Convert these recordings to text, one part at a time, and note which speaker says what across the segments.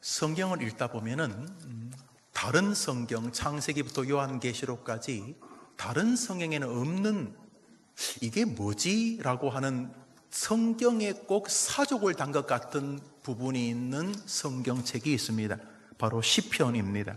Speaker 1: 성경을 읽다 보면은 다른 성경 창세기부터 요한계시록까지 다른 성경에는 없는 이게 뭐지? 라고 하는 성경에 꼭 사족을 단 것 같은 부분이 있는 성경책이 있습니다. 바로 시편입니다.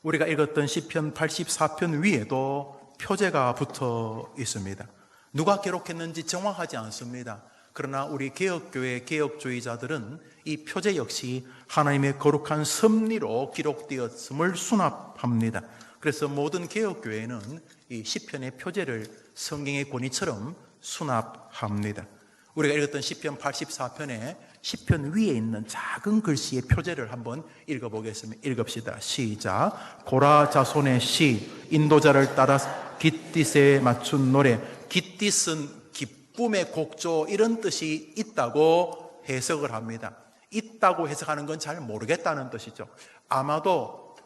Speaker 1: 우리가 읽었던 시편 84편 위에도 표제가 붙어 있습니다. 누가 기록했는지 정확하지 않습니다. 그러나 우리 개혁교회 개혁주의자들은 이 표제 역시 하나님의 거룩한 섭리로 기록되었음을 수납합니다. 그래서 모든 개혁교회는 이 시편의 표제를 성경의 권위처럼 수납합니다. 우리가 읽었던 시편 84편에 시편 위에 있는 작은 글씨의 표제를 한번 읽어보겠습니다. 읽읍시다. 시작. 고라 자손의 시, 인도자를 따라 깃딧에 맞춘 노래. 깃딧은 기쁨의 곡조 이런 뜻이 있다고 해석을 합니다. 있다고 해석하는 건 잘 모르겠다는 뜻이죠. 아마도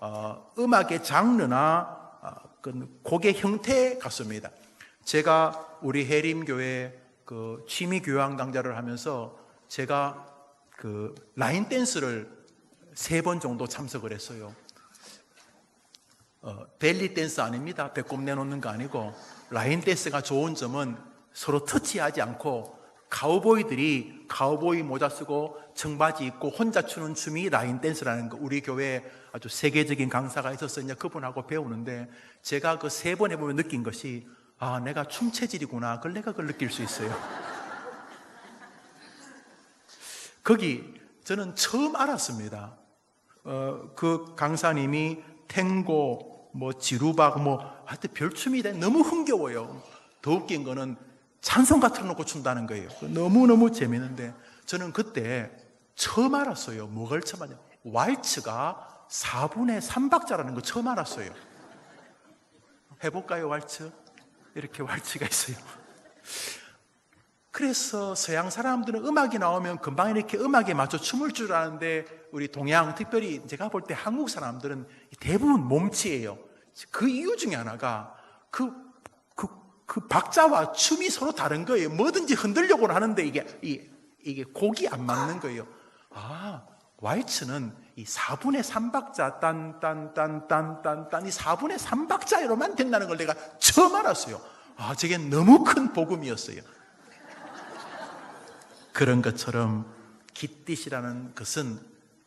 Speaker 1: 음악의 장르나 곡의 형태 같습니다. 제가 우리 해림교회 그 취미 교양 강좌를 하면서 제가 그 라인 댄스를 3번 정도 참석을 했어요. 벨리 댄스 아닙니다. 배꼽 내놓는 거 아니고, 라인 댄스가 좋은 점은 서로 터치하지 않고 카우보이들이 카우보이 모자 쓰고 청바지 입고 혼자 추는 춤이 라인 댄스라는 거, 우리 교회에 아주 세계적인 강사가 있었어요. 이제 그분하고 배우는데 제가 그 3번 해보면 느낀 것이, 아, 내가 춤 체질이구나. 그걸 느낄 수 있어요. 거기 저는 처음 알았습니다. 그 강사님이 탱고, 지루박, 하여튼 별춤이 너무 흥겨워요. 더 웃긴 거는 찬송가 틀어놓고 춘다는 거예요. 너무너무 재밌는데 저는 그때 처음 알았어요. 뭐가 처음 알았냐? 왈츠가 4분의 3박자라는 거 처음 알았어요. 해볼까요, 왈츠? 이렇게 왈츠가 있어요. 그래서 서양 사람들은 음악이 나오면 금방 이렇게 음악에 맞춰 춤을 줄 아는데, 우리 동양, 특별히 제가 볼 때 한국 사람들은 대부분 몸치예요. 그 이유 중에 하나가 그 박자와 춤이 서로 다른 거예요. 뭐든지 흔들려고는 하는데 이게 곡이 안 맞는 거예요. 아, 왈츠는 이 4분의 3박자 딴딴딴딴딴 이 4분의 3박자로만 된다는 걸 내가 처음 알았어요. 아, 저게 너무 큰 복음이었어요. 그런 것처럼 깃딧이라는 것은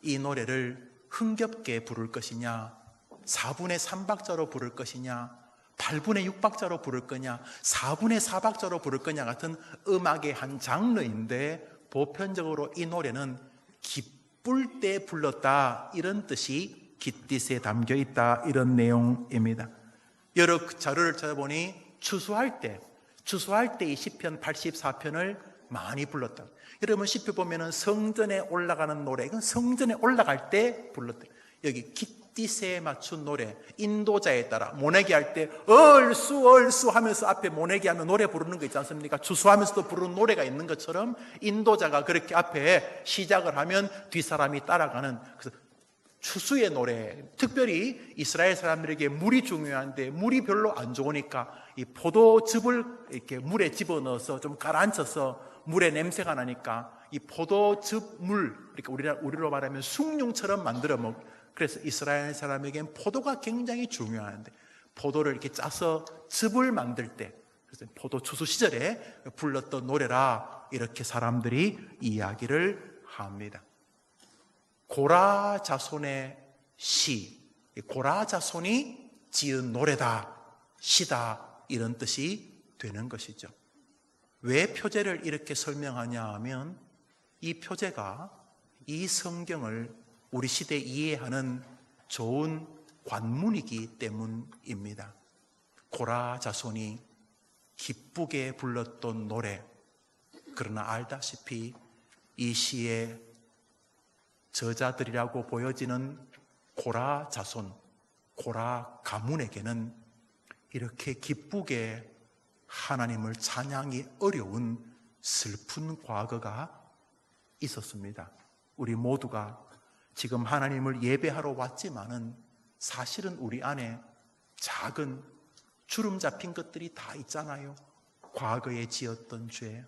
Speaker 1: 이 노래를 흥겹게 부를 것이냐, 4분의 3박자로 부를 것이냐, 8분의 6박자로 부를 거냐, 4분의 4박자로 부를 거냐 같은 음악의 한 장르인데, 보편적으로 이 노래는 기쁠 때 불렀다, 이런 뜻이 깃딧에 담겨 있다, 이런 내용입니다. 여러 자료를 찾아보니 추수할 때 이 시편 84편을 많이 불렀다. 여러분 시편 보면은 성전에 올라가는 노래, 이건 성전에 올라갈 때 불렀다. 여기 깃딧에 맞춘 노래, 인도자에 따라 모내기 할 때 얼쑤 하면서 앞에 모내기 하면 노래 부르는 거 있지 않습니까? 추수하면서도 부르는 노래가 있는 것처럼 인도자가 그렇게 앞에 시작을 하면 뒷사람이 따라가는, 그래서 추수의 노래, 특별히 이스라엘 사람들에게 물이 중요한데 물이 별로 안 좋으니까 이 포도즙을 이렇게 물에 집어넣어서 좀 가라앉혀서 물에 냄새가 나니까 이 포도즙 물, 그러니까 우리로 말하면 숭늉처럼 만들어 먹. 그래서 이스라엘 사람에겐 포도가 굉장히 중요한데 포도를 이렇게 짜서 즙을 만들 때, 그래서 포도 추수 시절에 불렀던 노래라, 이렇게 사람들이 이야기를 합니다. 고라 자손의 시, 고라 자손이 지은 노래다, 시다, 이런 뜻이 되는 것이죠. 왜 표제를 이렇게 설명하냐 하면, 이 표제가 이 성경을 우리 시대에 이해하는 좋은 관문이기 때문입니다. 고라 자손이 기쁘게 불렀던 노래, 그러나 알다시피 이 시의 저자들이라고 보여지는 고라 자손, 고라 가문에게는 이렇게 기쁘게 하나님을 찬양이 어려운 슬픈 과거가 있었습니다. 우리 모두가 지금 하나님을 예배하러 왔지만은 사실은 우리 안에 작은 주름 잡힌 것들이 다 있잖아요. 과거에 지었던 죄,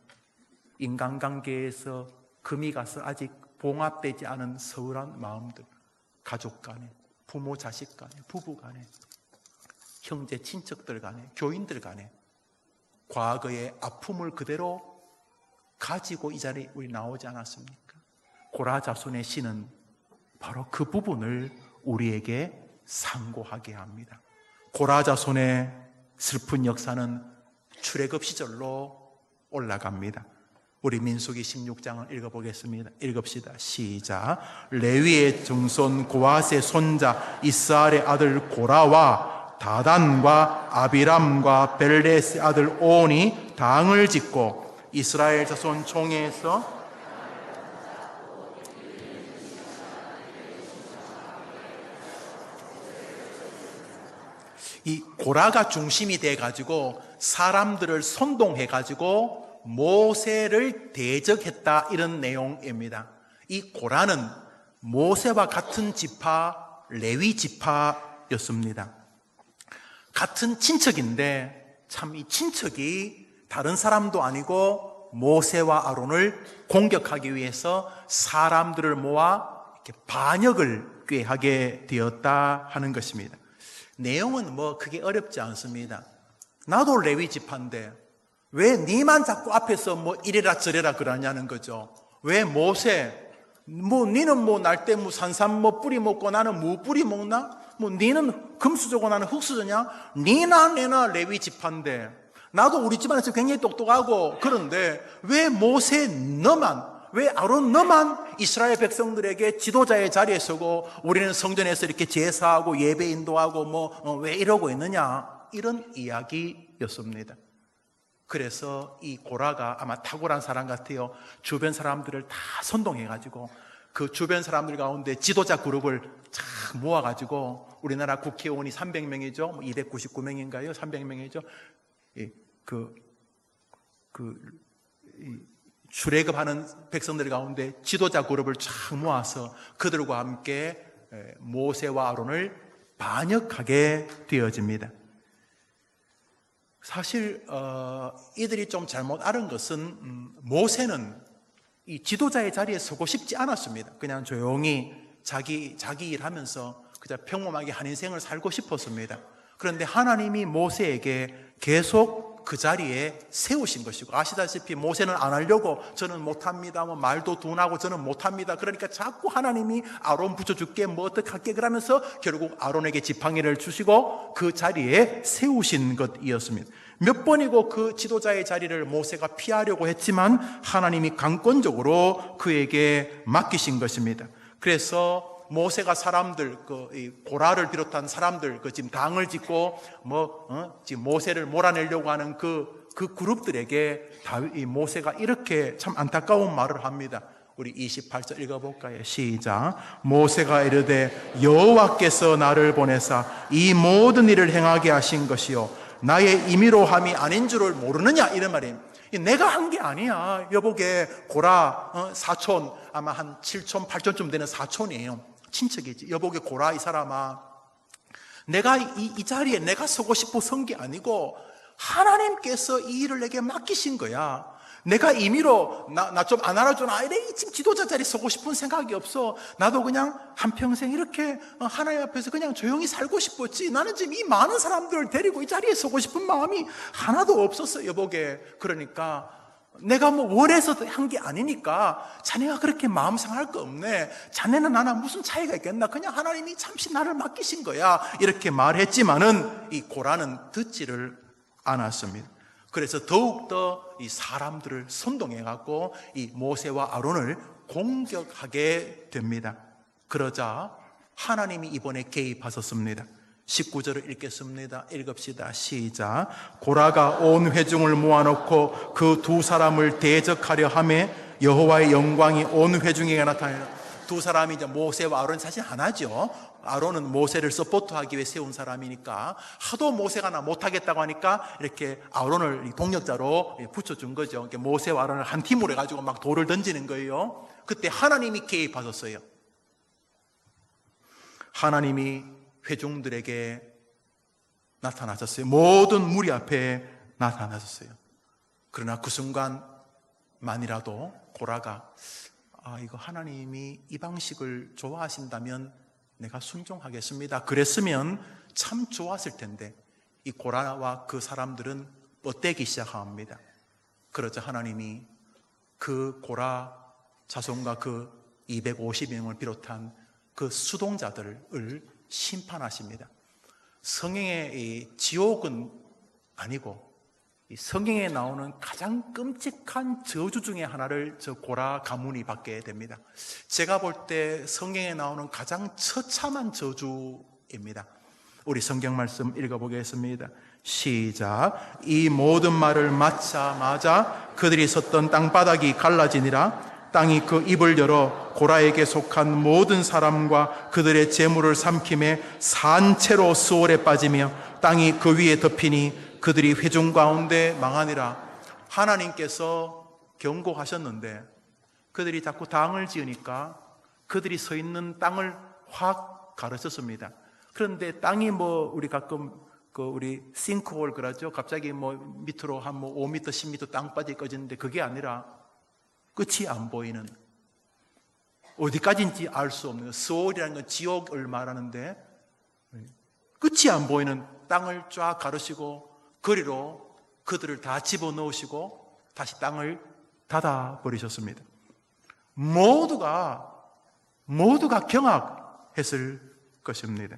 Speaker 1: 인간관계에서 금이 가서 아직 봉합되지 않은 서운한 마음들, 가족 간에, 부모 자식 간에, 부부 간에, 형제 친척들 간에, 교인들 간에 과거의 아픔을 그대로 가지고 이 자리에 우리 나오지 않았습니까? 고라 자손의 시는 바로 그 부분을 우리에게 상고하게 합니다. 고라 자손의 슬픈 역사는 출애굽 시절로 올라갑니다. 우리 민수기 16장을 읽어보겠습니다. 읽읍시다. 시작. 레위의 증손 고핫의 손자 이스라엘의 아들 고라와 다단과 아비람과 벨렛의 아들 온이 당을 짓고 이스라엘 자손 총회에서 이 고라가 중심이 돼가지고 사람들을 선동해가지고 모세를 대적했다, 이런 내용입니다. 이 고라는 모세와 같은 지파, 레위 지파였습니다. 같은 친척인데 참 이 친척이 다른 사람도 아니고 모세와 아론을 공격하기 위해서 사람들을 모아 이렇게 반역을 꾀하게 되었다 하는 것입니다. 내용은 뭐 크게 어렵지 않습니다. 나도 레위 지파인데 왜 니만 자꾸 앞에서 뭐 이래라 저래라 그러냐는 거죠. 왜 모세, 뭐 니는 뭐 날 때 뭐 산삼 뭐 뿌리 먹고 나는 무 뿌리 먹나? 뭐 니는 금수저고 나는 흙수저냐? 니나 내나 레위 지파인데 나도 우리 집안에서 굉장히 똑똑하고 그런데 왜 모세 너만, 왜 아론 너만 이스라엘 백성들에게 지도자의 자리에 서고 우리는 성전에서 이렇게 제사하고 예배 인도하고 뭐 왜 이러고 있느냐, 이런 이야기였습니다. 그래서 이 고라가 아마 탁월한 사람 같아요. 주변 사람들을 다 선동해가지고 그 주변 사람들 가운데 지도자 그룹을 쫙 모아가지고 우리나라 국회의원이 300명이죠. 299명인가요? 300명이죠. 출애굽하는 백성들 가운데 지도자 그룹을 쫙 모아서 그들과 함께 모세와 아론을 반역하게 되어집니다. 사실 이들이 좀 잘못 알은 것은 모세는 이 지도자의 자리에 서고 싶지 않았습니다. 그냥 조용히 자기 일하면서 그냥 평범하게 한 인생을 살고 싶었습니다. 그런데 하나님이 모세에게 계속 그 자리에 세우신 것이고, 아시다시피 모세는 안 하려고 저는 못합니다, 뭐 말도 둔하고 저는 못합니다, 그러니까 자꾸 하나님이 아론 붙여줄게, 뭐 어떡할게 그러면서 결국 아론에게 지팡이를 주시고 그 자리에 세우신 것이었습니다. 몇 번이고 그 지도자의 자리를 모세가 피하려고 했지만 하나님이 강권적으로 그에게 맡기신 것입니다. 그래서 모세가 사람들, 고라를 비롯한 사람들, 지금 당을 짓고, 지금 모세를 몰아내려고 하는 그 그룹들에게 모세가 이렇게 참 안타까운 말을 합니다. 우리 28절 읽어볼까요? 시작. 모세가 이르되 여호와께서 나를 보내사 이 모든 일을 행하게 하신 것이요 나의 임의로 함이 아닌 줄을 모르느냐, 이런 말입니다. 내가 한 게 아니야. 여보게 고라 사촌, 아마 한 7촌 8촌쯤 되는 사촌이에요. 친척이지. 여보게 고라 이 사람아, 내가 이 자리에 내가 서고 싶어 선 게 아니고 하나님께서 이 일을 내게 맡기신 거야. 내가 임의로 나 좀 안 알아주나, 이래 지금 지도자 자리에 서고 싶은 생각이 없어. 나도 그냥 한평생 이렇게 하나님 앞에서 그냥 조용히 살고 싶었지. 나는 지금 이 많은 사람들을 데리고 이 자리에 서고 싶은 마음이 하나도 없었어, 여보게. 그러니까 내가 뭐 원해서 한 게 아니니까 자네가 그렇게 마음 상할 거 없네. 자네는 나랑 무슨 차이가 있겠나. 그냥 하나님이 잠시 나를 맡기신 거야. 이렇게 말했지만은 이 고라는 듣지를 않았습니다. 그래서 더욱더 이 사람들을 선동해갖고 이 모세와 아론을 공격하게 됩니다. 그러자 하나님이 이번에 개입하셨습니다. 19절을 읽겠습니다. 읽읍시다. 시작. 고라가 온 회중을 모아놓고 그 두 사람을 대적하려 하매 여호와의 영광이 온 회중에게 나타나요. 두 사람이 이제 모세와 아론, 사실 하나죠. 아론은 모세를 서포트하기 위해 세운 사람이니까 하도 모세가 나 못하겠다고 하니까 이렇게 아론을 동력자로 붙여준 거죠. 모세와 아론을 한 팀으로 해가지고 막 돌을 던지는 거예요. 그때 하나님이 개입하셨어요. 하나님이 회중들에게 나타나셨어요. 모든 무리 앞에 나타나셨어요. 그러나 그 순간만이라도 고라가 이거 하나님이 이 방식을 좋아하신다면 내가 순종하겠습니다. 그랬으면 참 좋았을 텐데 이 고라와 그 사람들은 뻗대기 시작합니다. 그러자 하나님이 그 고라 자손과 그 250명을 비롯한 그 수동자들을 심판하십니다. 성경의 이 지옥은 아니고 이 성경에 나오는 가장 끔찍한 저주 중에 하나를 저 고라 가문이 받게 됩니다. 제가 볼 때 성경에 나오는 가장 처참한 저주입니다. 우리 성경 말씀 읽어보겠습니다. 시작. 이 모든 말을 맞자마자 그들이 섰던 땅바닥이 갈라지니라. 땅이 그 입을 열어 고라에게 속한 모든 사람과 그들의 재물을 삼킴에 산채로 수월에 빠지며 땅이 그 위에 덮이니 그들이 회중 가운데 망하니라. 하나님께서 경고하셨는데 그들이 자꾸 당을 지으니까 그들이 서 있는 땅을 확 가르쳤습니다. 그런데 땅이 우리 가끔 우리 싱크홀 그러죠. 갑자기 밑으로 한 5m, 10m 땅 빠져 꺼지는데 그게 아니라 끝이 안 보이는, 어디까지인지 알 수 없는, 스올이라는 건 지옥을 말하는데 끝이 안 보이는 땅을 쫙 가르시고 거리로 그들을 다 집어넣으시고 다시 땅을 닫아버리셨습니다. 모두가 경악했을 것입니다.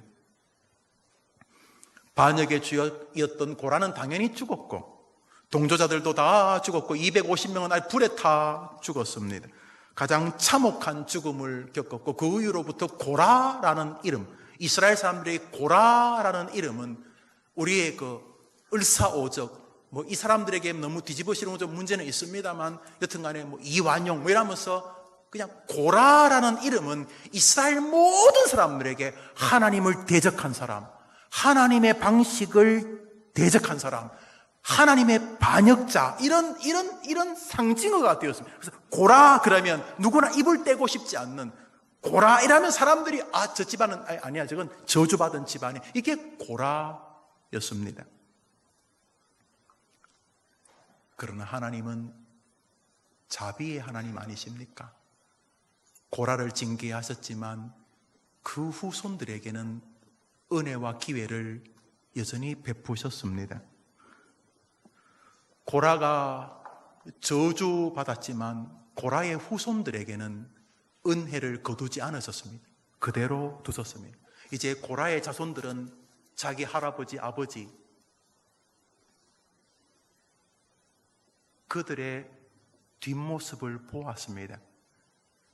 Speaker 1: 반역의 주역이었던 고라는 당연히 죽었고 동조자들도 다 죽었고 250명은 아예 불에 타 죽었습니다. 가장 참혹한 죽음을 겪었고 그 이후로부터 고라라는 이름, 이스라엘 사람들의 고라라는 이름은 우리의 그 을사오적, 이 사람들에게 너무 뒤집어 씌우는 좀 문제는 있습니다만 여튼간에 이완용 이러면서 그냥 고라라는 이름은 이스라엘 모든 사람들에게 하나님을 대적한 사람, 하나님의 방식을 대적한 사람, 하나님의 반역자, 이런 상징어가 되었습니다. 그래서 고라 그러면 누구나 입을 떼고 싶지 않는, 고라 이라면 사람들이 저 집안은 아니야, 저건 저주받은 집안이, 이게 고라였습니다. 그러나 하나님은 자비의 하나님 아니십니까? 고라를 징계하셨지만 그 후손들에게는 은혜와 기회를 여전히 베푸셨습니다. 고라가 저주받았지만 고라의 후손들에게는 은혜를 거두지 않으셨습니다. 그대로 두셨습니다. 이제 고라의 자손들은 자기 할아버지, 아버지, 그들의 뒷모습을 보았습니다.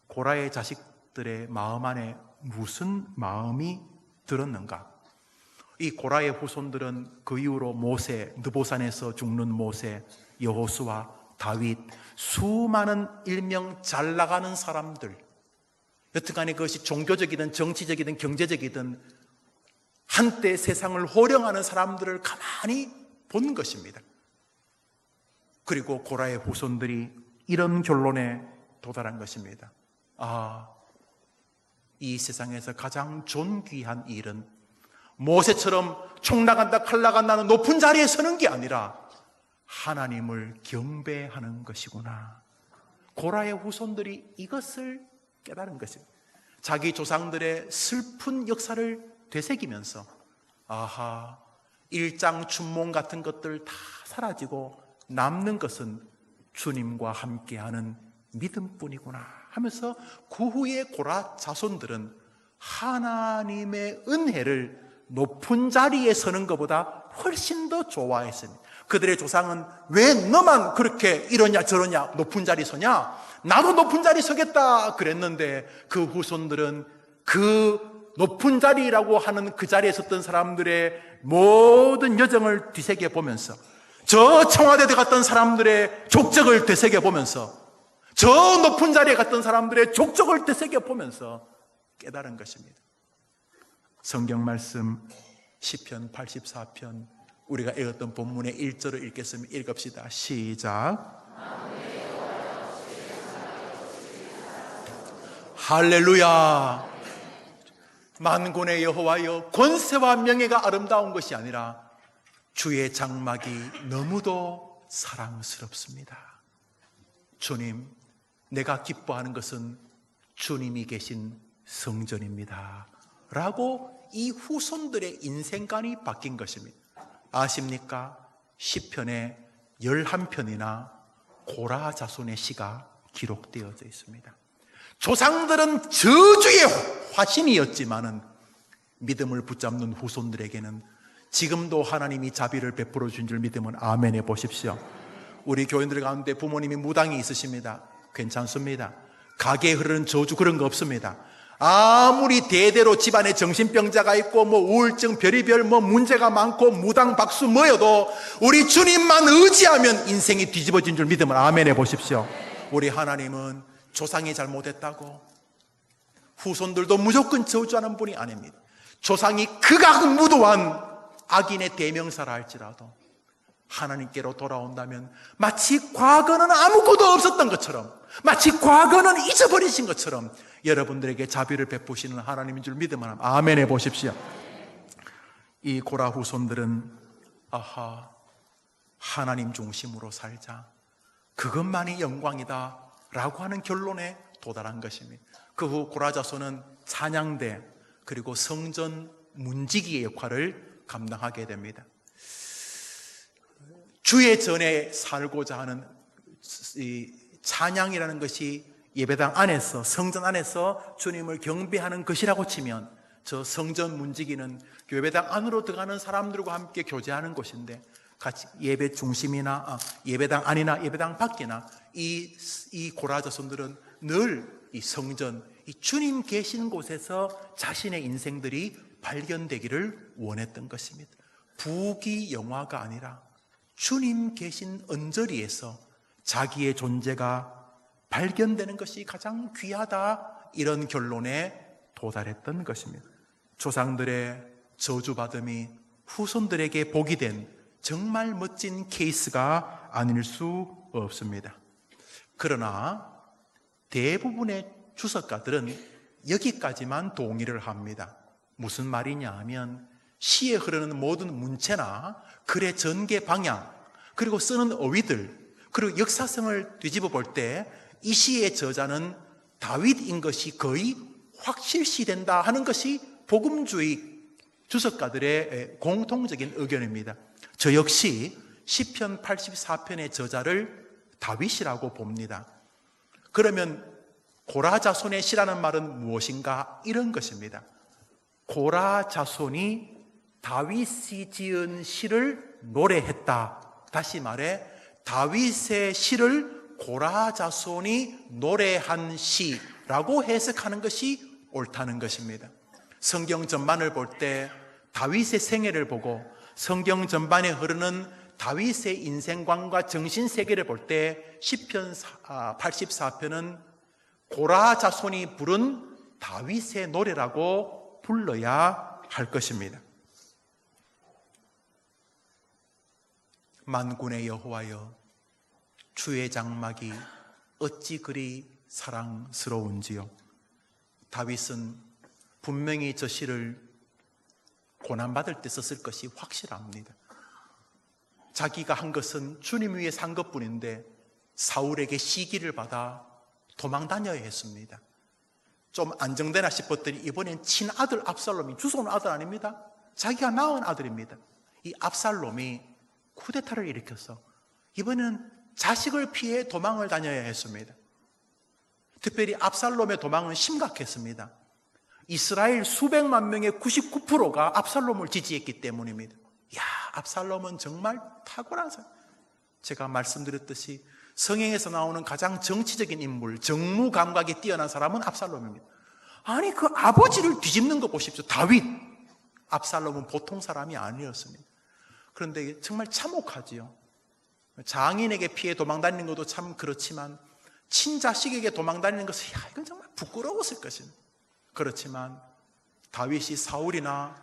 Speaker 1: 고라의 자식들의 마음 안에 무슨 마음이 들었는가? 이 고라의 후손들은 그 이후로 모세, 느보산에서 죽는 모세, 여호수아, 다윗, 수많은 일명 잘 나가는 사람들, 여튼간에 그것이 종교적이든 정치적이든 경제적이든 한때 세상을 호령하는 사람들을 가만히 본 것입니다. 그리고 고라의 후손들이 이런 결론에 도달한 것입니다. 이 세상에서 가장 존귀한 일은 모세처럼 총 나간다 칼 나간다는 높은 자리에 서는 게 아니라 하나님을 경배하는 것이구나. 고라의 후손들이 이것을 깨달은 것입니다. 자기 조상들의 슬픈 역사를 되새기면서 일장춘몽 같은 것들 다 사라지고 남는 것은 주님과 함께하는 믿음뿐이구나 하면서 그 후에 고라 자손들은 하나님의 은혜를 높은 자리에 서는 것보다 훨씬 더 좋아했습니다. 그들의 조상은 왜 너만 그렇게 이러냐 저러냐 높은 자리 서냐, 나도 높은 자리 서겠다 그랬는데 그 후손들은 그 높은 자리라고 하는 그 자리에 섰던 사람들의 모든 여정을 뒤새겨 보면서, 저 청와대에 갔던 사람들의 족적을 되새겨 보면서, 저 높은 자리에 갔던 사람들의 족적을 되새겨 보면서 깨달은 것입니다. 성경 말씀 시편 84편 우리가 읽었던 본문의 1절을 읽겠습니다. 읽읍시다. 시작. 할렐루야. 만군의 여호와여, 권세와 명예가 아름다운 것이 아니라 주의 장막이 너무도 사랑스럽습니다. 주님, 내가 기뻐하는 것은 주님이 계신 성전입니다 라고 이 후손들의 인생관이 바뀐 것입니다. 아십니까? 시편에 11편이나 고라 자손의 시가 기록되어져 있습니다. 조상들은 저주의 화신이었지만은 믿음을 붙잡는 후손들에게는 지금도 하나님이 자비를 베풀어 주신 줄 믿으면 아멘 해 보십시오. 우리 교인들 가운데 부모님이 무당이 있으십니다. 괜찮습니다. 가게에 흐르는 저주 그런 거 없습니다. 아무리 대대로 집안에 정신병자가 있고 우울증 별의별 문제가 많고 무당 박수 뭐여도 우리 주님만 의지하면 인생이 뒤집어진 줄 믿으면 아멘 해 보십시오. 우리 하나님은 조상이 잘못했다고 후손들도 무조건 저주하는 분이 아닙니다. 조상이 극악 무도한 악인의 대명사라 할지라도 하나님께로 돌아온다면 마치 과거는 아무것도 없었던 것처럼, 마치 과거는 잊어버리신 것처럼 여러분들에게 자비를 베푸시는 하나님인 줄 믿으면 아멘 해보십시오. 이 고라 후손들은 하나님 중심으로 살자, 그것만이 영광이다 라고 하는 결론에 도달한 것입니다. 그 후 고라 자손은 찬양대 그리고 성전 문지기의 역할을 감당하게 됩니다. 주의 전에 살고자 하는 이 찬양이라는 것이 예배당 안에서, 성전 안에서 주님을 경배하는 것이라고 치면 저 성전 문지기는 예배당 안으로 들어가는 사람들과 함께 교제하는 곳인데, 같이 예배 중심이나 예배당 안이나 예배당 밖이나 이 고라 자손들은 늘 이 성전, 이 주님 계신 곳에서 자신의 인생들이 발견되기를 원했던 것입니다. 부귀영화가 아니라 주님 계신 언저리에서 자기의 존재가 발견되는 것이 가장 귀하다, 이런 결론에 도달했던 것입니다. 조상들의 저주받음이 후손들에게 복이 된 정말 멋진 케이스가 아닐 수 없습니다. 그러나 대부분의 주석가들은 여기까지만 동의를 합니다. 무슨 말이냐 하면 시에 흐르는 모든 문체나 글의 전개 방향, 그리고 쓰는 어휘들, 그리고 역사성을 뒤집어 볼 때 이 시의 저자는 다윗인 것이 거의 확실시된다 하는 것이 복음주의 주석가들의 공통적인 의견입니다. 저 역시 시편 84편의 저자를 다윗이라고 봅니다. 그러면 고라 자손의 시라는 말은 무엇인가? 이런 것입니다. 고라 자손이 다윗이 지은 시를 노래했다. 다시 말해 다윗의 시를 고라 자손이 노래한 시라고 해석하는 것이 옳다는 것입니다. 성경 전반을 볼 때 다윗의 생애를 보고 성경 전반에 흐르는 다윗의 인생관과 정신세계를 볼 때 시편 84편은 고라 자손이 부른 다윗의 노래라고 불러야 할 것입니다. 만군의 여호와여, 주의 장막이 어찌 그리 사랑스러운지요. 다윗은 분명히 저 시를 고난받을 때 썼을 것이 확실합니다. 자기가 한 것은 주님 위해 산 것뿐인데 사울에게 시기를 받아 도망 다녀야 했습니다. 좀 안정되나 싶었더니 이번엔 친아들 압살롬이, 주소는 아들 아닙니다. 자기가 낳은 아들입니다. 이 압살롬이 쿠데타를 일으켜서 이번에는 자식을 피해 도망을 다녀야 했습니다. 특별히 압살롬의 도망은 심각했습니다. 이스라엘 수백만 명의 99%가 압살롬을 지지했기 때문입니다. 압살롬은 정말 탁월한 사람. 제가 말씀드렸듯이 성경에서 나오는 가장 정치적인 인물, 정무 감각이 뛰어난 사람은 압살롬입니다. 아니, 그 아버지를 뒤집는 거 보십시오. 다윗. 압살롬은 보통 사람이 아니었습니다. 그런데 정말 참혹하지요. 장인에게 피해 도망다니는 것도 참 그렇지만 친자식에게 도망다니는 것은 이건 정말 부끄러웠을 것입니다. 그렇지만 다윗이 사울이나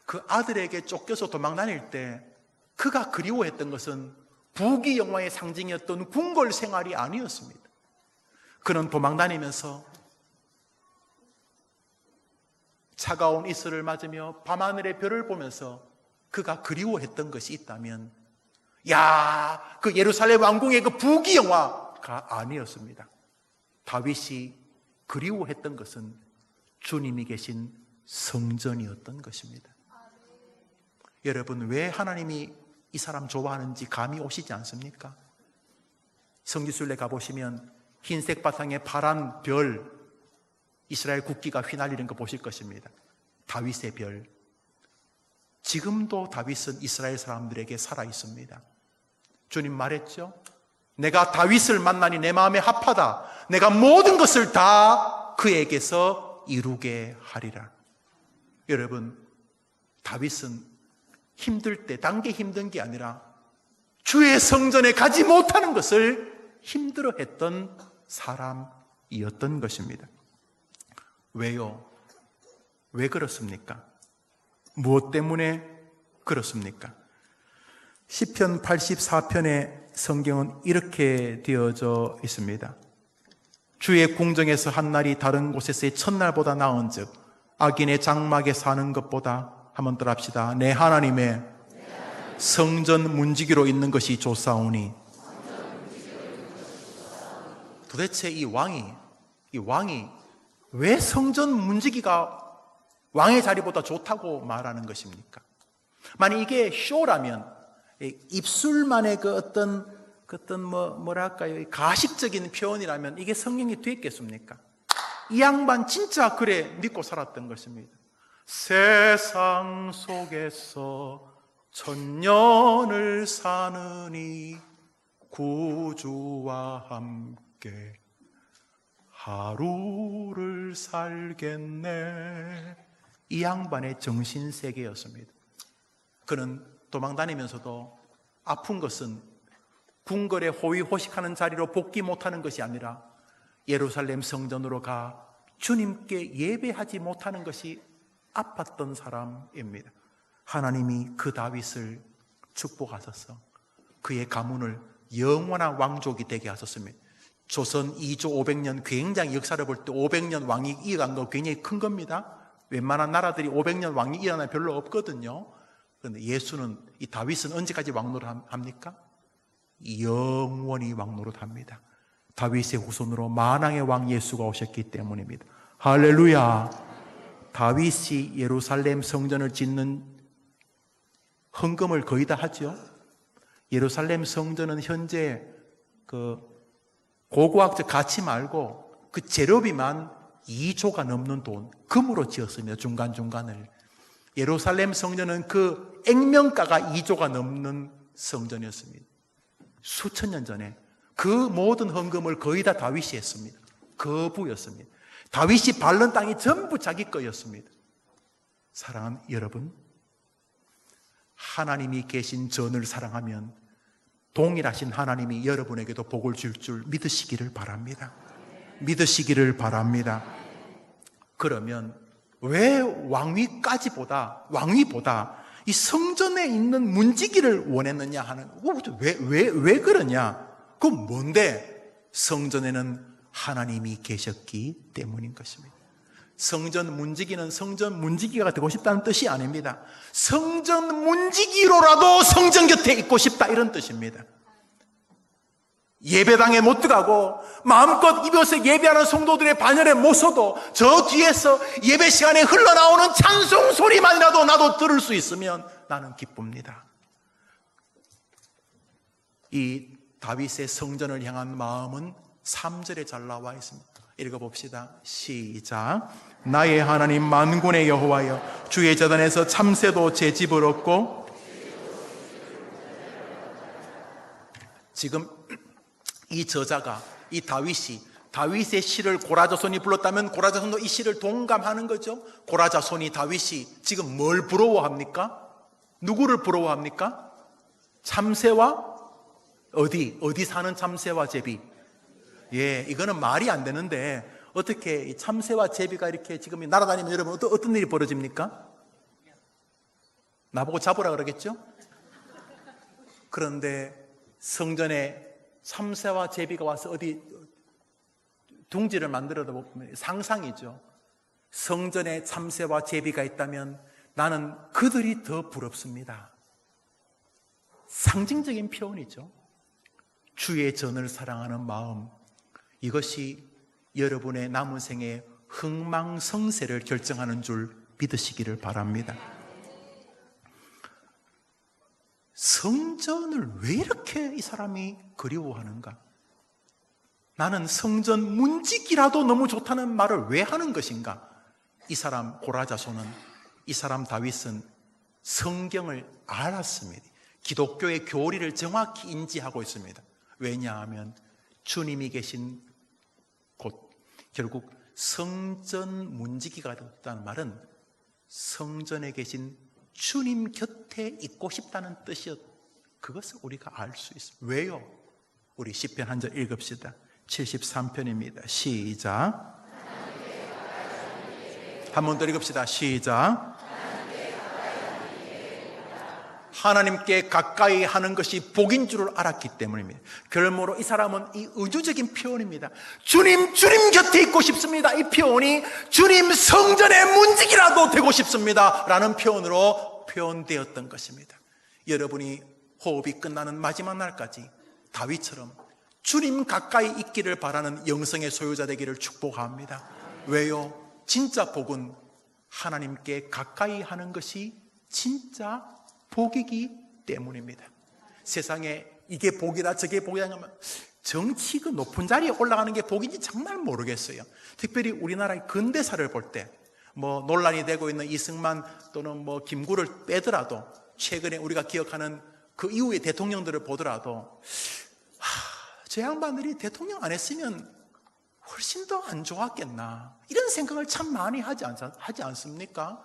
Speaker 1: 그 아들에게 쫓겨서 도망다닐 때 그가 그리워했던 것은 부귀영화의 상징이었던 궁궐 생활이 아니었습니다. 그는 도망다니면서 차가운 이슬을 맞으며 밤하늘의 별을 보면서 그가 그리워했던 것이 있다면 그 예루살렘 왕궁의 그 부귀영화가 아니었습니다. 다윗이 그리워했던 것은 주님이 계신 성전이었던 것입니다. 여러분, 왜 하나님이 이 사람 좋아하는지 감이 오시지 않습니까? 성지순례 가보시면 흰색 바탕에 파란 별, 이스라엘 국기가 휘날리는 거 보실 것입니다. 다윗의 별. 지금도 다윗은 이스라엘 사람들에게 살아 있습니다. 주님 말했죠? 내가 다윗을 만나니 내 마음에 합하다. 내가 모든 것을 다 그에게서 이루게 하리라. 여러분, 다윗은 힘들 때 단게 힘든 게 아니라 주의 성전에 가지 못하는 것을 힘들어했던 사람이었던 것입니다. 왜요? 왜 그렇습니까? 무엇 때문에 그렇습니까? 시편 84편의 성경은 이렇게 되어져 있습니다. 주의 궁정에서 한 날이 다른 곳에서의 첫날보다 나은 즉 악인의 장막에 사는 것보다, 한번 더 합시다. 내 하나님의 성전 문지기로 있는 것이 좋사오니. 도대체 이 왕이 왜 성전 문지기가 왕의 자리보다 좋다고 말하는 것입니까? 만약 이게 쇼라면, 입술만의 그 어떤 뭐랄까요, 가식적인 표현이라면 이게 성경이 되겠습니까? 이 양반 진짜 그래 믿고 살았던 것입니다. 세상 속에서 천년을 사느니 구주와 함께 하루를 살겠네. 이 양반의 정신세계였습니다. 그는 도망다니면서도 아픈 것은 궁궐에 호위호식하는 자리로 복귀 못하는 것이 아니라 예루살렘 성전으로 가 주님께 예배하지 못하는 것이 아팠던 사람입니다. 하나님이 그 다윗을 축복하셔서 그의 가문을 영원한 왕족이 되게 하셨습니다. 조선 2조 500년, 굉장히 역사를 볼 때 500년 왕이 이어간 거 굉장히 큰 겁니다. 웬만한 나라들이 500년 왕이 일어나면 별로 없거든요. 그런데 예수는, 이 다윗은 언제까지 왕노릇합니까? 영원히 왕노릇합니다. 다윗의 후손으로 만왕의 왕 예수가 오셨기 때문입니다. 할렐루야. 다윗이 예루살렘 성전을 짓는 헌금을 거의 다 하죠. 예루살렘 성전은 현재 그 고고학적 가치 말고 그 재료비만 2조가 넘는 돈, 금으로 지었습니다. 중간중간을. 예루살렘 성전은 그 액면가가 2조가 넘는 성전이었습니다. 수천 년 전에 그 모든 헌금을 거의 다 다윗이 했습니다. 거부였습니다. 다윗이 밟는 땅이 전부 자기 거였습니다. 사랑하는 여러분, 하나님이 계신 전을 사랑하면 동일하신 하나님이 여러분에게도 복을 줄 줄 믿으시기를 바랍니다. 믿으시기를 바랍니다. 그러면 왜 왕위보다 이 성전에 있는 문지기를 원했느냐 하는, 왜 그러냐? 그건 뭔데? 성전에는 하나님이 계셨기 때문인 것입니다. 성전 문지기는 성전 문지기가 되고 싶다는 뜻이 아닙니다. 성전 문지기로라도 성전 곁에 있고 싶다, 이런 뜻입니다. 예배당에 못 들어가고 마음껏 이곳에 예배하는 성도들의 반열에 못 서도 저 뒤에서 예배 시간에 흘러나오는 찬송 소리만이라도 나도 들을 수 있으면 나는 기쁩니다. 이 다윗의 성전을 향한 마음은 3절에 잘 나와 있습니다. 읽어봅시다. 시작. 나의 하나님 만군의 여호와여, 주의 제단에서 참새도 제 집을 얻고. 지금 이 저자가, 이 다윗의 시를 고라자손이 불렀다면 고라자손도 이 시를 동감하는 거죠. 고라자손이 다윗이 지금 뭘 부러워합니까? 누구를 부러워합니까? 참새와 어디 사는 참새와 제비. 예, 이거는 말이 안 되는데 어떻게 참새와 제비가 이렇게 지금 날아다니면 여러분 어떤 일이 벌어집니까? 나보고 잡으라 그러겠죠? 그런데 성전에 참새와 제비가 와서 어디 둥지를 만들어다 보면 상상이죠. 성전에 참새와 제비가 있다면 나는 그들이 더 부럽습니다. 상징적인 표현이죠. 주의 전을 사랑하는 마음, 이것이 여러분의 남은 생의 흥망성쇠를 결정하는 줄 믿으시기를 바랍니다. 성전을 왜 이렇게 이 사람이 그리워하는가? 나는 성전 문지기라도 너무 좋다는 말을 왜 하는 것인가? 이 사람 고라자손은, 이 사람 다윗은 성경을 알았습니다. 기독교의 교리를 정확히 인지하고 있습니다. 왜냐하면 주님이 계신 곳, 결국 성전 문지기가 되었다는 말은 성전에 계신 주님 곁에 있고 싶다는 뜻이었. 그것을 우리가 알 수 있습니다. 왜요? 우리 시편 한 절 읽읍시다. 73편입니다. 시작. 한 번 더 읽읍시다. 시작. 하나님께 가까이 하는 것이 복인 줄을 알았기 때문입니다. 그러므로 이 사람은 이 의주적인 표현입니다. 주님 곁에 있고 싶습니다. 이 표현이 주님 성전의 문지기라도 되고 싶습니다 라는 표현으로 표현되었던 것입니다. 여러분이 호흡이 끝나는 마지막 날까지 다윗처럼 주님 가까이 있기를 바라는 영성의 소유자 되기를 축복합니다. 왜요? 진짜 복은 하나님께 가까이 하는 것이 진짜 복이기 때문입니다. 세상에 이게 복이다 저게 복이다 하면 정치 그 높은 자리에 올라가는 게 복인지 정말 모르겠어요. 특별히 우리나라의 근대사를 볼 때 뭐 논란이 되고 있는 이승만 또는 뭐 김구를 빼더라도 최근에 우리가 기억하는 그 이후의 대통령들을 보더라도 저 양반들이 대통령 안 했으면 훨씬 더 안 좋았겠나 이런 생각을 참 많이 하지 않습니까?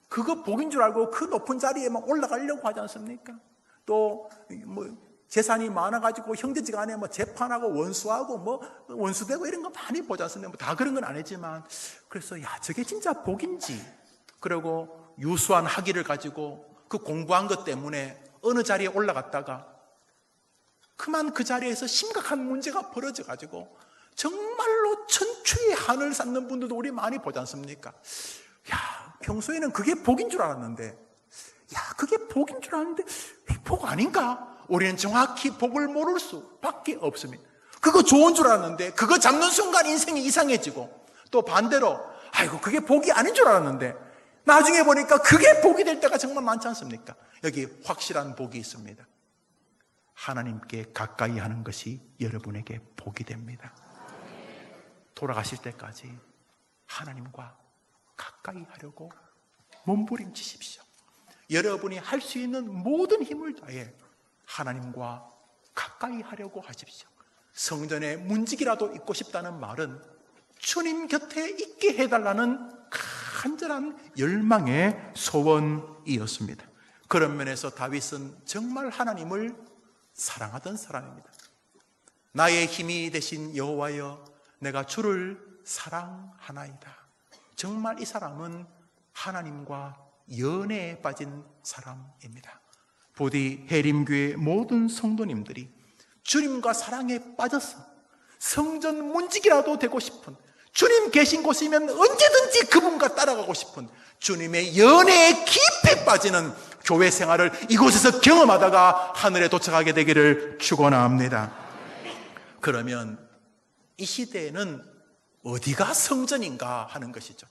Speaker 1: 그거 복인 줄 알고 그 높은 자리에만 올라가려고 하지 않습니까? 또 뭐 재산이 많아가지고 형제지간에 뭐 재판하고 원수하고 뭐 원수되고 이런 거 많이 보지 않습니까? 뭐 다 그런 건 아니지만 그래서 야 저게 진짜 복인지, 그리고 유수한 학위를 가지고 그 공부한 것 때문에 어느 자리에 올라갔다가 그만 그 자리에서 심각한 문제가 벌어져가지고 정말로 천추의 한을 쌓는 분들도 우리 많이 보지 않습니까? 야, 평소에는 그게 복인 줄 알았는데, 야, 그게 복인 줄 알았는데, 복 아닌가? 우리는 정확히 복을 모를 수밖에 없습니다. 그거 좋은 줄 알았는데, 그거 잡는 순간 인생이 이상해지고, 또 반대로, 아이고, 그게 복이 아닌 줄 알았는데, 나중에 보니까 그게 복이 될 때가 정말 많지 않습니까? 여기 확실한 복이 있습니다. 하나님께 가까이 하는 것이 여러분에게 복이 됩니다. 돌아가실 때까지 하나님과 가까이 하려고 몸부림치십시오. 여러분이 할 수 있는 모든 힘을 다해 하나님과 가까이 하려고 하십시오. 성전에 문지기라도 있고 싶다는 말은 주님 곁에 있게 해달라는 간절한 열망의 소원이었습니다. 그런 면에서 다윗은 정말 하나님을 사랑하던 사람입니다. 나의 힘이 되신 여호와여, 내가 주를 사랑하나이다. 정말 이 사람은 하나님과 연애에 빠진 사람입니다. 부디 해림교회 모든 성도님들이 주님과 사랑에 빠져서 성전 문지기라도 되고 싶은, 주님 계신 곳이면 언제든지 그분과 따라가고 싶은 주님의 연애에 깊이 빠지는 교회 생활을 이곳에서 경험하다가 하늘에 도착하게 되기를 축원합니다. 그러면 이 시대에는 어디가 성전인가 하는 것이죠.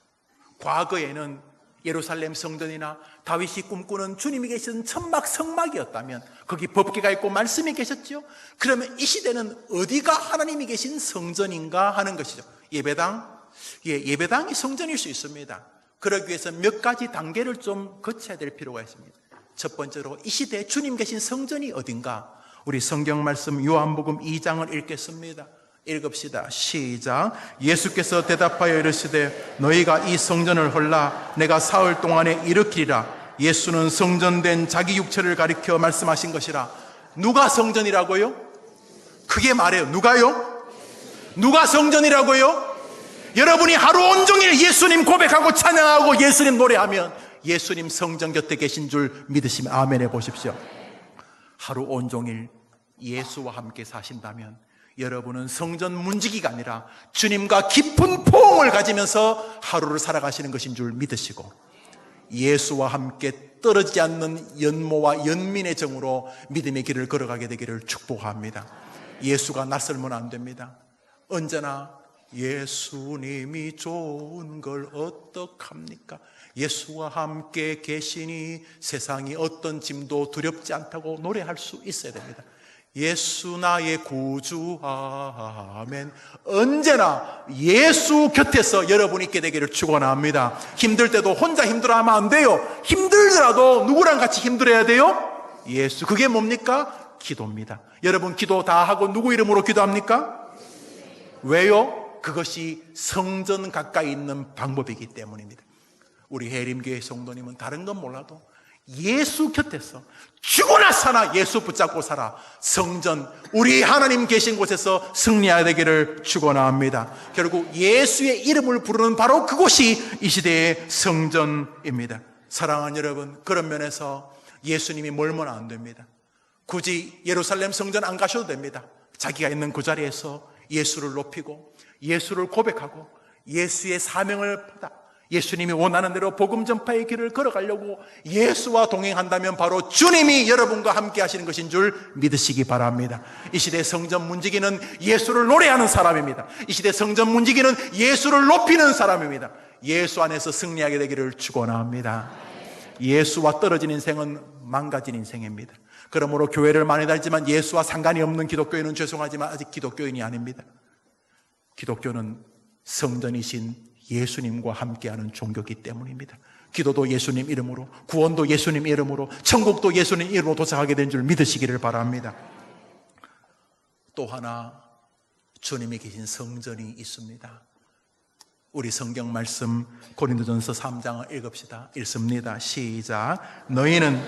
Speaker 1: 과거에는 예루살렘 성전이나 다윗이 꿈꾸는 주님이 계신 천막 성막이었다면 거기 법궤가 있고 말씀이 계셨죠. 그러면 이 시대는 어디가 하나님이 계신 성전인가 하는 것이죠. 예배당? 예배당이 성전일 수 있습니다. 그러기 위해서 몇 가지 단계를 좀 거쳐야 될 필요가 있습니다. 첫 번째로 이 시대에 주님 계신 성전이 어딘가? 우리 성경 말씀 요한복음 2장을 읽겠습니다. 읽읍시다. 시작. 예수께서 대답하여 이르시되 너희가 이 성전을 헐라 내가 사흘 동안에 일으키리라. 예수는 성전된 자기 육체를 가리켜 말씀하신 것이라. 누가 성전이라고요? 크게 말해요. 누가요? 누가 성전이라고요? 여러분이 하루 온종일 예수님 고백하고 찬양하고 예수님 노래하면 예수님 성전 곁에 계신 줄 믿으시면 아멘 해보십시오. 하루 온종일 예수와 함께 사신다면 여러분은 성전 문지기가 아니라 주님과 깊은 포옹을 가지면서 하루를 살아가시는 것인 줄 믿으시고, 예수와 함께 떨어지지 않는 연모와 연민의 정으로 믿음의 길을 걸어가게 되기를 축복합니다. 예수가 낯설면 안 됩니다. 언제나 예수님이 좋은 걸 어떡합니까? 예수와 함께 계시니 세상이 어떤 짐도 두렵지 않다고 노래할 수 있어야 됩니다. 예수 나의 구주, 아멘. 언제나 예수 곁에서 여러분이 있게 되기를 축원합니다. 힘들 때도 혼자 힘들어하면 안 돼요. 힘들더라도 누구랑 같이 힘들어야 돼요? 예수. 그게 뭡니까? 기도입니다. 여러분 기도 다 하고 누구 이름으로 기도합니까? 왜요? 그것이 성전 가까이 있는 방법이기 때문입니다. 우리 해림교회 성도님은 다른 건 몰라도 예수 곁에서 죽으나 사나 예수 붙잡고 살아 성전, 우리 하나님 계신 곳에서 승리해야 되기를 축원합니다. 결국 예수의 이름을 부르는 바로 그곳이 이 시대의 성전입니다. 사랑하는 여러분, 그런 면에서 예수님이 멀면 안 됩니다. 굳이 예루살렘 성전 안 가셔도 됩니다. 자기가 있는 그 자리에서 예수를 높이고 예수를 고백하고 예수의 사명을 받아 예수님이 원하는 대로 복음 전파의 길을 걸어가려고 예수와 동행한다면 바로 주님이 여러분과 함께 하시는 것인 줄 믿으시기 바랍니다. 이 시대 성전 문지기는 예수를 노래하는 사람입니다. 이 시대 성전 문지기는 예수를 높이는 사람입니다. 예수 안에서 승리하게 되기를 축원합니다. 예수와 떨어진 인생은 망가진 인생입니다. 그러므로 교회를 많이 다니지만 예수와 상관이 없는 기독교인은 죄송하지만 아직 기독교인이 아닙니다. 기독교는 성전이신 예수님과 함께하는 종교이기 때문입니다. 기도도 예수님 이름으로, 구원도 예수님 이름으로, 천국도 예수님 이름으로 도착하게 된 줄 믿으시기를 바랍니다. 또 하나 주님이 계신 성전이 있습니다. 우리 성경 말씀 고린도전서 3장을 읽읍시다. 읽습니다. 시작. 너희는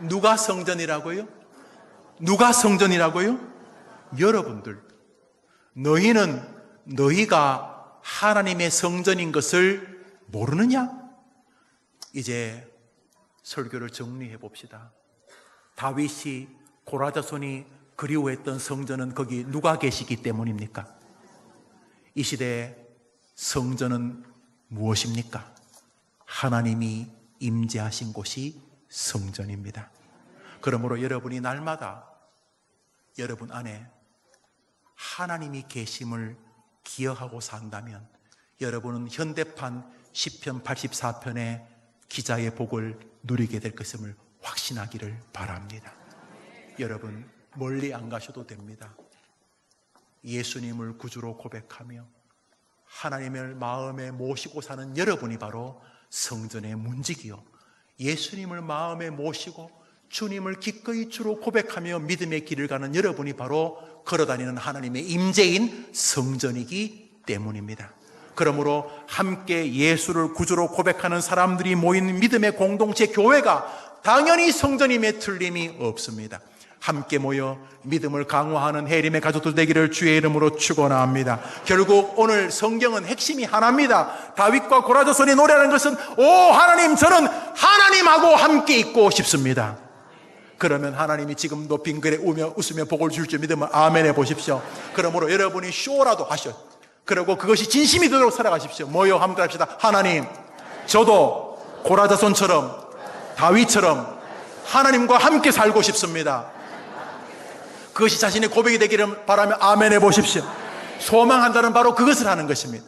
Speaker 1: 누가 성전이라고요? 누가 성전이라고요? 여러분들. 너희는 너희가 하나님의 성전인 것을 모르느냐? 이제 설교를 정리해 봅시다. 다윗이 고라자손이 그리워했던 성전은 거기 누가 계시기 때문입니까? 이 시대의 성전은 무엇입니까? 하나님이 임재하신 곳이 성전입니다. 그러므로 여러분이 날마다 여러분 안에 하나님이 계심을 기억하고 산다면 여러분은 현대판 시편 84편의 기자의 복을 누리게 될 것임을 확신하기를 바랍니다. 여러분 멀리 안 가셔도 됩니다. 예수님을 구주로 고백하며 하나님을 마음에 모시고 사는 여러분이 바로 성전의 문지기요, 예수님을 마음에 모시고 주님을 기꺼이 주로 고백하며 믿음의 길을 가는 여러분이 바로 걸어다니는 하나님의 임재인 성전이기 때문입니다. 그러므로 함께 예수를 구주로 고백하는 사람들이 모인 믿음의 공동체 교회가 당연히 성전임에 틀림이 없습니다. 함께 모여 믿음을 강화하는 해림의 가족들 되기를 주의 이름으로 축원합니다. 결국 오늘 성경은 핵심이 하나입니다. 다윗과 고라자손이 노래하는 것은 오 하나님, 저는 하나님하고 함께 있고 싶습니다. 그러면 하나님이 지금도 빙그레 웃으며 복을 줄 줄 믿으면 아멘 해보십시오. 그러므로 여러분이 쇼라도 하셔. 그리고 그것이 진심이 되도록 살아가십시오. 모여 함께 합시다. 하나님, 저도 고라자손처럼 다윗처럼 하나님과 함께 살고 싶습니다. 그것이 자신의 고백이 되기를 바라며 아멘 해보십시오. 소망한다는 바로 그것을 하는 것입니다.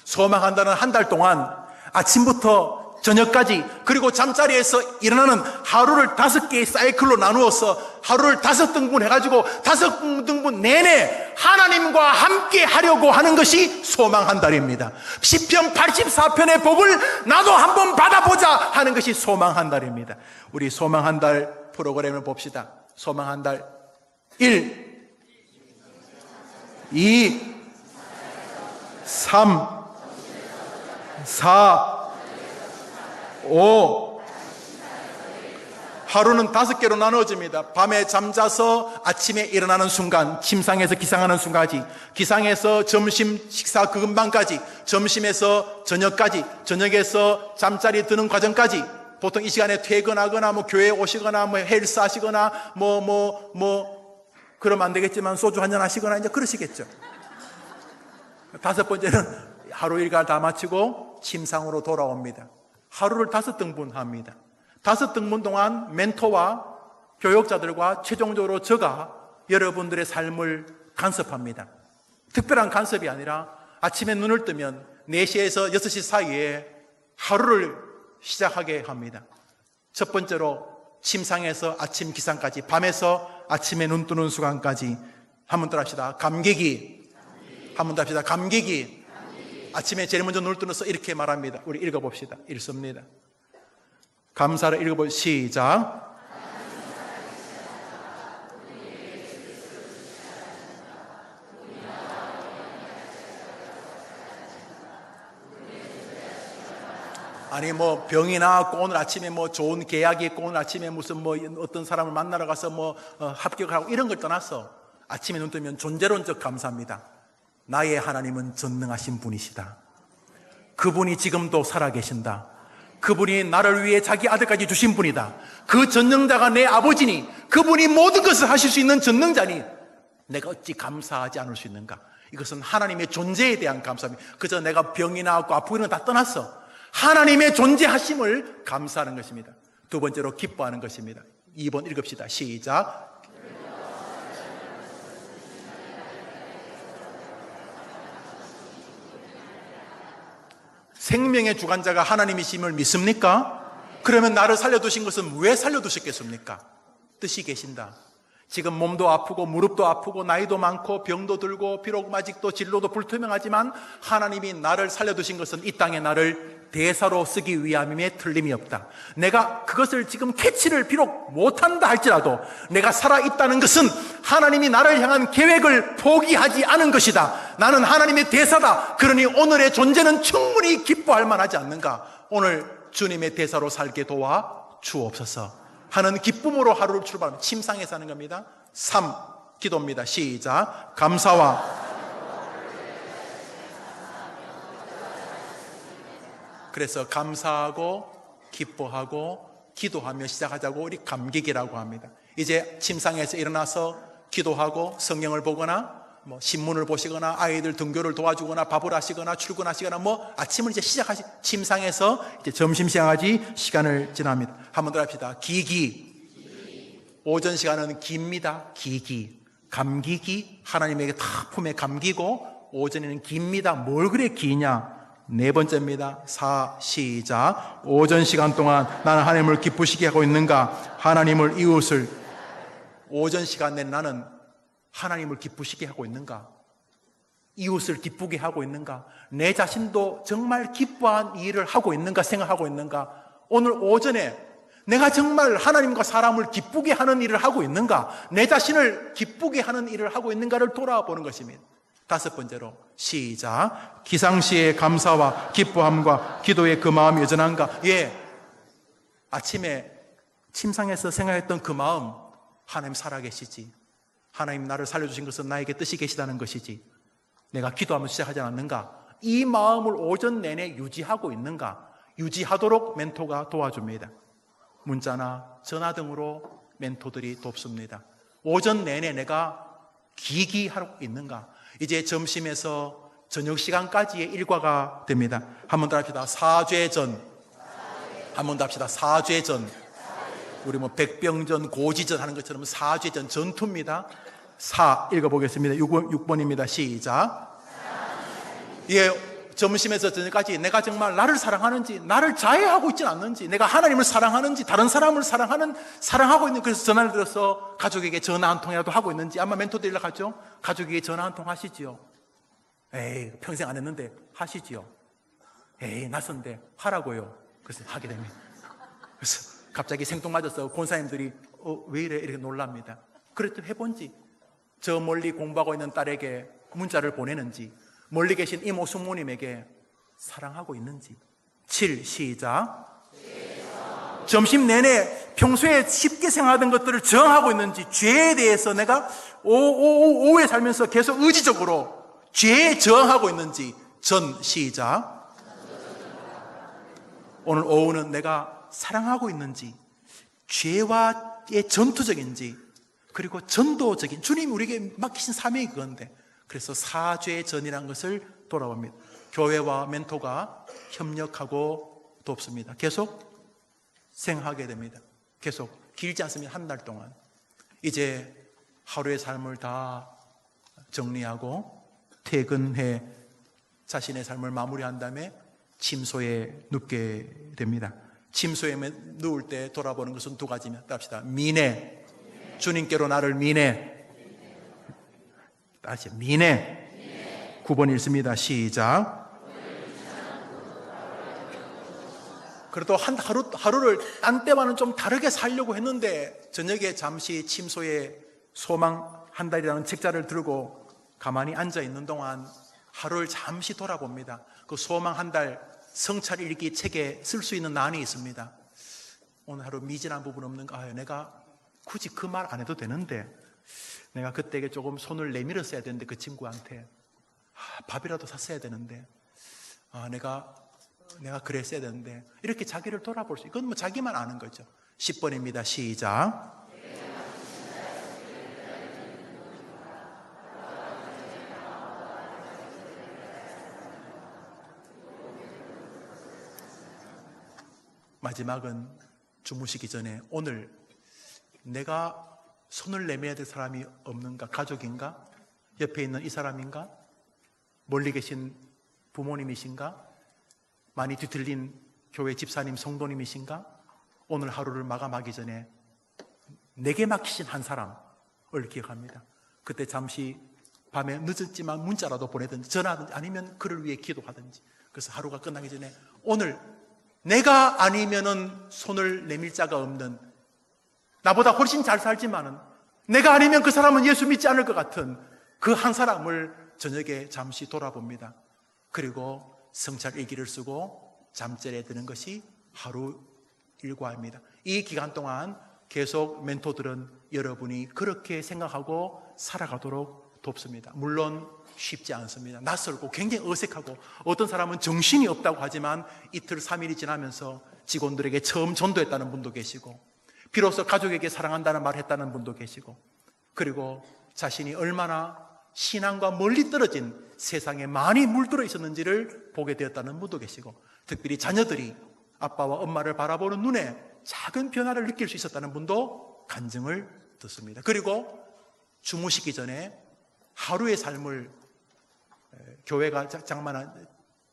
Speaker 1: 소망한다는 한 달 동안 아침부터 저녁까지, 그리고 잠자리에서 일어나는 하루를 5개의 사이클로 나누어서 하루를 5등분 해가지고 5등분 내내 하나님과 함께 하려고 하는 것이 소망 한 달입니다. 시편 84편의 복을 나도 한번 받아보자 하는 것이 소망 한 달입니다. 우리 소망 한 달 프로그램을 봅시다. 소망 한 달 1, 2, 3, 4, 5. 하루는 5개로 나눠집니다. 밤에 잠자서 아침에 일어나는 순간, 침상에서 기상하는 순간까지, 기상에서 점심 식사 금방까지, 점심에서 저녁까지, 저녁에서 잠자리 드는 과정까지, 보통 이 시간에 퇴근하거나 뭐 교회에 오시거나 뭐 헬스 하시거나 그러면 안 되겠지만 소주 한잔 하시거나 이제 그러시겠죠. 5번째는 하루 일과를 다 마치고 침상으로 돌아옵니다. 하루를 5등분 합니다. 5등분 동안 멘토와 교역자들과 최종적으로 저가 여러분들의 삶을 간섭합니다. 특별한 간섭이 아니라 아침에 눈을 뜨면 4시에서 6시 사이에 하루를 시작하게 합니다. 첫 번째로 침상에서 아침 기상까지, 밤에서 아침에 눈 뜨는 순간까지. 한번 더 합시다. 감격이. 한번 더 합시다. 감격이. 아침에 제일 먼저 눈을 뜨면서 이렇게 말합니다. 우리 읽어봅시다. 읽습니다. 감사를 읽어볼 시작. 아니 뭐 병이 나왔고 오늘 아침에 뭐 좋은 계약이 있고 오늘 아침에 무슨 뭐 어떤 사람을 만나러 가서 뭐 합격을 하고 이런 걸 떠나서 아침에 눈 뜨면 존재론적 감사합니다. 나의 하나님은 전능하신 분이시다. 그분이 지금도 살아계신다. 그분이 나를 위해 자기 아들까지 주신 분이다. 그 전능자가 내 아버지니 그분이 모든 것을 하실 수 있는 전능자니 내가 어찌 감사하지 않을 수 있는가. 이것은 하나님의 존재에 대한 감사입니다. 그저 내가 병이 나왔고 아프고 이런 거 다 떠났어. 하나님의 존재하심을 감사하는 것입니다. 두 번째로 기뻐하는 것입니다. 2번 읽읍시다. 시작. 생명의 주관자가 하나님이심을 믿습니까? 그러면 나를 살려두신 것은 왜 살려두셨겠습니까? 뜻이 계신다. 지금 몸도 아프고 무릎도 아프고 나이도 많고 병도 들고 비록 아직도 진로도 불투명하지만 하나님이 나를 살려두신 것은 이 땅에 나를 대사로 쓰기 위함임에 틀림이 없다. 내가 그것을 지금 캐치를 비록 못한다 할지라도 내가 살아있다는 것은 하나님이 나를 향한 계획을 포기하지 않은 것이다. 나는 하나님의 대사다. 그러니 오늘의 존재는 충분히 기뻐할 만하지 않는가. 오늘 주님의 대사로 살게 도와 주옵소서 하는 기쁨으로 하루를 출발합니다. 침상에서 하는 겁니다. 3. 기도입니다. 시작. 감사와 그래서 감사하고 기뻐하고 기도하며 시작하자고 우리 감격이라고 합니다. 이제 침상에서 일어나서 기도하고 성경을 보거나 뭐 신문을 보시거나 아이들 등교를 도와주거나 밥을 하시거나 출근하시거나 뭐 아침을 이제 침상에서 이제 점심시간까지 시간을 지납니다. 한번 더 합시다. 기기. 오전 시간은 깁니다. 기기. 감기기. 하나님에게 다 품에 감기고 오전에는 깁니다. 뭘 그래 기냐? 4번째입니다. 4. 시작. 오전 시간 동안 나는 하나님을 기쁘시게 하고 있는가? 하나님을 이웃을. 오전 시간 내 나는 하나님을 기쁘시게 하고 있는가? 이웃을 기쁘게 하고 있는가? 내 자신도 정말 기뻐한 일을 하고 있는가? 생각하고 있는가? 오늘 오전에 내가 정말 하나님과 사람을 기쁘게 하는 일을 하고 있는가? 내 자신을 기쁘게 하는 일을 하고 있는가를 돌아보는 것입니다. 5번째로 시작. 기상시에 감사와 기뻐함과 기도의 그 마음이 여전한가? 예, 아침에 침상에서 생각했던 그 마음, 하나님 살아계시지. 하나님 나를 살려주신 것은 나에게 뜻이 계시다는 것이지. 내가 기도하면서 시작하지 않았는가? 이 마음을 오전 내내 유지하고 있는가? 유지하도록 멘토가 도와줍니다. 문자나 전화 등으로 멘토들이 돕습니다. 오전 내내 내가 기기하고 있는가? 이제 점심에서 저녁 시간까지의 일과가 됩니다. 한번 더 합시다. 사죄전. 한번 더 합시다. 사죄전. 우리 뭐 백병전, 고지전 하는 것처럼 사죄전, 전투입니다. 4 읽어보겠습니다. 6번입니다. 시작. 예, 점심에서 저녁까지 내가 정말 나를 사랑하는지, 나를 자해하고 있지는 않는지, 내가 하나님을 사랑하는지, 다른 사람을 사랑하고 있는, 그래서 전화를 들어서 가족에게 전화 한 통이라도 하고 있는지. 아마 멘토들 연락하죠. 가족에게 전화 한 통 하시지요. 에이, 평생 안 했는데 하시지요. 에이, 낯선데 하라고요. 그래서 하게 됩니다. 그래서 갑자기 생뚱맞아서 권사님들이 왜 이래? 이렇게 놀랍니다. 그래도 해본지. 저 멀리 공부하고 있는 딸에게 문자를 보내는지, 멀리 계신 이모 숙모님에게 사랑하고 있는지. 7 시작. 점심 내내 평소에 쉽게 생각하던 것들을 정하고 있는지, 죄에 대해서 내가 오후에 살면서 계속 의지적으로 죄에 저항하고 있는지. 전 시작. 오늘 오후는 내가 사랑하고 있는지, 죄와의 전투적인지, 그리고 전도적인, 주님이 우리에게 맡기신 사명이 그건데, 그래서 사죄전이라는 것을 돌아봅니다. 교회와 멘토가 협력하고 돕습니다. 계속 생각하게 됩니다. 계속 길지 않습니다. 한 달 동안. 이제 하루의 삶을 다 정리하고 퇴근해 자신의 삶을 마무리한 다음에 침소에 눕게 됩니다. 침소에 누울 때 돌아보는 것은 두 가지입니다. 합시다. 미내. 주님께로 나를 미내. 다시 미내. 9번 읽습니다. 시작. 그래도 하루를 딴 때와는 좀 다르게 살려고 했는데 저녁에 잠시 침소에 소망 한 달이라는 책자를 들고 가만히 앉아 있는 동안 하루를 잠시 돌아봅니다. 그 소망 한 달 성찰 일기 책에 쓸 수 있는 난이 있습니다. 오늘 하루 미진한 부분 없는가? 내가 굳이 그 말 안 해도 되는데 내가 그때 조금 손을 내밀었어야 되는데 그 친구한테 밥이라도 샀어야 되는데 내가 그랬어야 되는데 이렇게 자기를 돌아볼 수 이건 뭐 자기만 아는 거죠. 10번입니다. 시작. 마지막은 주무시기 전에 오늘 내가 손을 내밀어야 될 사람이 없는가? 가족인가? 옆에 있는 이 사람인가? 멀리 계신 부모님이신가? 많이 뒤틀린 교회 집사님, 성도님이신가? 오늘 하루를 마감하기 전에 내게 맡기신 한 사람을 기억합니다. 그때 잠시 밤에 늦었지만 문자라도 보내든지 전화하든지 아니면 그를 위해 기도하든지. 그래서 하루가 끝나기 전에 오늘 내가 아니면은 손을 내밀 자가 없는, 나보다 훨씬 잘 살지만은 내가 아니면 그 사람은 예수 믿지 않을 것 같은 그 한 사람을 저녁에 잠시 돌아봅니다. 그리고 성찰 일기를 쓰고 잠자리에 드는 것이 하루 일과입니다. 이 기간 동안 계속 멘토들은 여러분이 그렇게 생각하고 살아가도록 돕습니다. 물론 쉽지 않습니다. 낯설고 굉장히 어색하고 어떤 사람은 정신이 없다고 하지만 이틀 3일이 지나면서 직원들에게 처음 전도했다는 분도 계시고 비로소 가족에게 사랑한다는 말 했다는 분도 계시고 그리고 자신이 얼마나 신앙과 멀리 떨어진 세상에 많이 물들어 있었는지를 보게 되었다는 분도 계시고 특별히 자녀들이 아빠와 엄마를 바라보는 눈에 작은 변화를 느낄 수 있었다는 분도 간증을 듣습니다. 그리고 주무시기 전에 하루의 삶을 교회가 장만한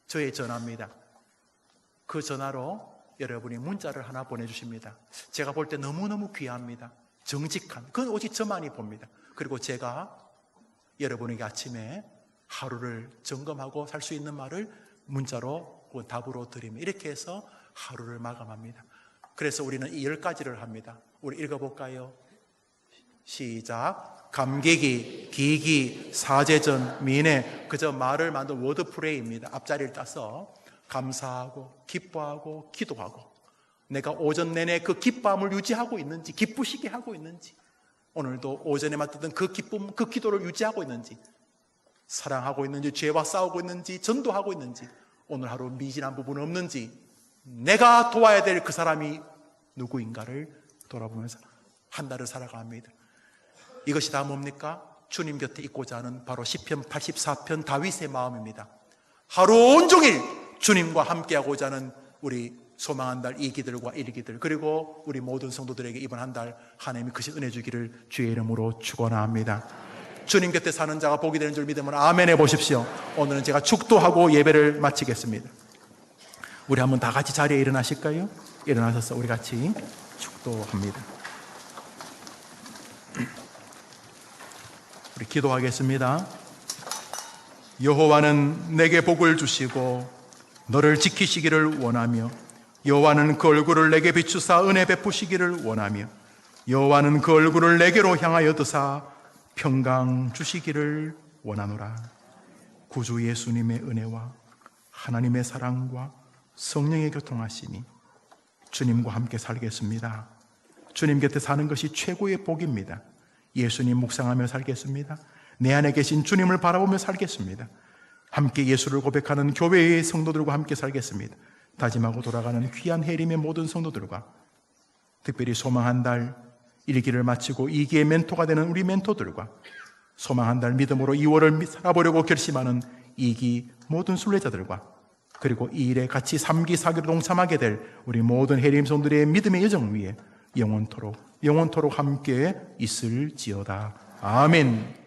Speaker 1: 저의 전화입니다. 그 전화로 여러분이 문자를 하나 보내주십니다. 제가 볼 때 너무너무 귀합니다. 정직한, 그건 오직 저만이 봅니다. 그리고 제가 여러분에게 아침에 하루를 점검하고 살 수 있는 말을 문자로 답으로 드립니다. 이렇게 해서 하루를 마감합니다. 그래서 우리는 이 10가지를 합니다. 우리 읽어볼까요? 시작. 감격이, 기기, 사제전, 민해. 그저 말을 만든 워드프레이입니다. 앞자리를 따서 감사하고 기뻐하고 기도하고 내가 오전 내내 그 기쁨을 유지하고 있는지, 기쁘시게 하고 있는지, 오늘도 오전에 맡았던 그 기쁨, 그 기도를 유지하고 있는지, 사랑하고 있는지, 죄와 싸우고 있는지, 전도하고 있는지, 오늘 하루 미진한 부분 없는지, 내가 도와야 될 그 사람이 누구인가를 돌아보면서 한 달을 살아갑니다. 이것이 다 뭡니까? 주님 곁에 있고자 하는 바로 시편 84편 다윗의 마음입니다. 하루 온종일 주님과 함께하고자 하는 우리 소망한 달 2기들과 1기들 그리고 우리 모든 성도들에게 이번 한 달 하나님이 크신 은혜 주기를 주의 이름으로 축원합니다. 주님 곁에 사는 자가 복이 되는 줄 믿으면 아멘 해보십시오. 오늘은 제가 축도하고 예배를 마치겠습니다. 우리 한번 다 같이 자리에 일어나실까요? 일어나셔서 우리 같이 축도합니다. 우리 기도하겠습니다. 여호와는 내게 복을 주시고 너를 지키시기를 원하며 여호와는 그 얼굴을 내게 비추사 은혜 베푸시기를 원하며 여호와는 그 얼굴을 내게로 향하여 드사 평강 주시기를 원하노라. 구주 예수님의 은혜와 하나님의 사랑과 성령의 교통하심이 주님과 함께 살겠습니다. 주님 곁에 사는 것이 최고의 복입니다. 예수님 묵상하며 살겠습니다. 내 안에 계신 주님을 바라보며 살겠습니다. 함께 예수를 고백하는 교회의 성도들과 함께 살겠습니다. 다짐하고 돌아가는 귀한 해림의 모든 성도들과 특별히 소망 한 달 1기를 마치고 2기의 멘토가 되는 우리 멘토들과 소망 한 달 믿음으로 2월을 살아보려고 결심하는 2기 모든 순례자들과 그리고 이 일에 같이 3기, 4기로 동참하게 될 우리 모든 해림 성도들의 믿음의 여정 위에 영원토록 함께 있을지어다. 아멘.